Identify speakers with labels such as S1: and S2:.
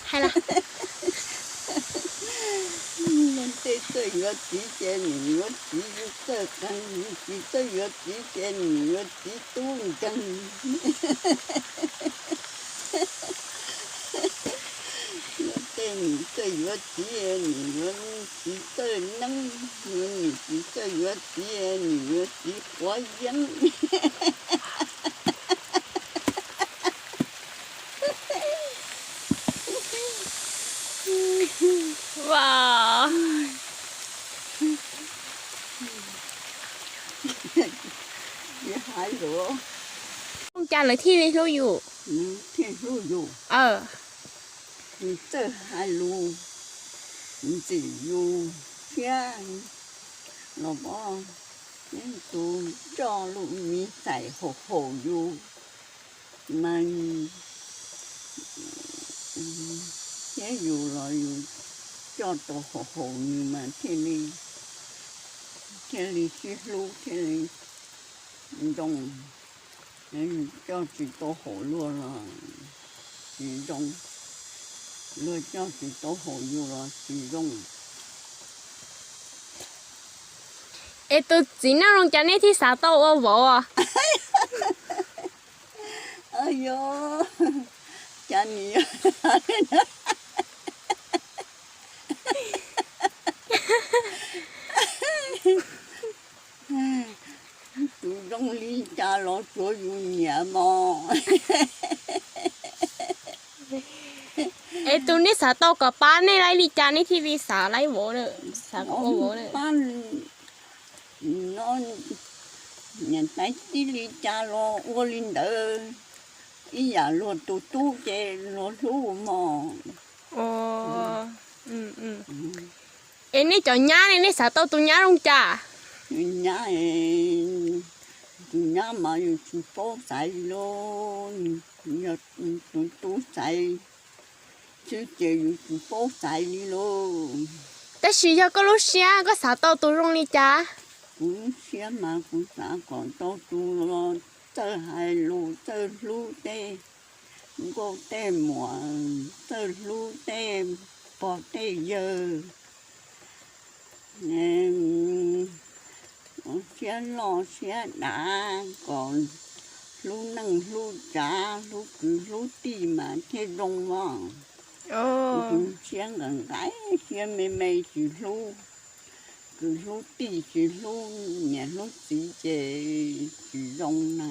S1: 係啦。
S2: 这月几节你月几这根，这月几节你月几多根。这月几你月几这能，你这月几你月几花样。
S1: 哇！
S2: 你还多？
S1: 家里天里都有。
S2: 天都有。你这还路，你这有天，老婆，你都找路你在好好有，那天有了有，找到好好你们天里去路天里，种，叫几多好路了，种。我叫是多好用了，是种。
S1: 都只能用家呢ที่สาโตว่าบ่อ่ะ
S2: 哎呦，家你，都种离家了所有年嘛。
S1: ตัวนี้สาโตกับป้าในไรลิจานี่ที่วีสาไรโวเลยสาโอโวเลย
S2: ป้า年代地里家了我领导，一呀落都给落路嘛。
S1: 哦，นี่จอญ่านี่สาโตตัวญ่าลงจ้า
S2: nhà mà chỉ có xài luôn, nhà tu xài, chứ chỉ có xài đi luôn.
S1: แต่ชียก็รู้เสียก็สาโตตัวลงนี่จ้า
S2: cũng xia mà cũng đã còn to tu lo, tơ hai lú tê, có tê mùa, tơ lú tê, bỏ tê giờ, xia lo xia đã còn lú nâng lú trả lú tì mà thế rong mà. Xia gần cái xia mê chỉ lú. Cứ lúc đi chỉ lúc nhà lúc chỉ rong nè.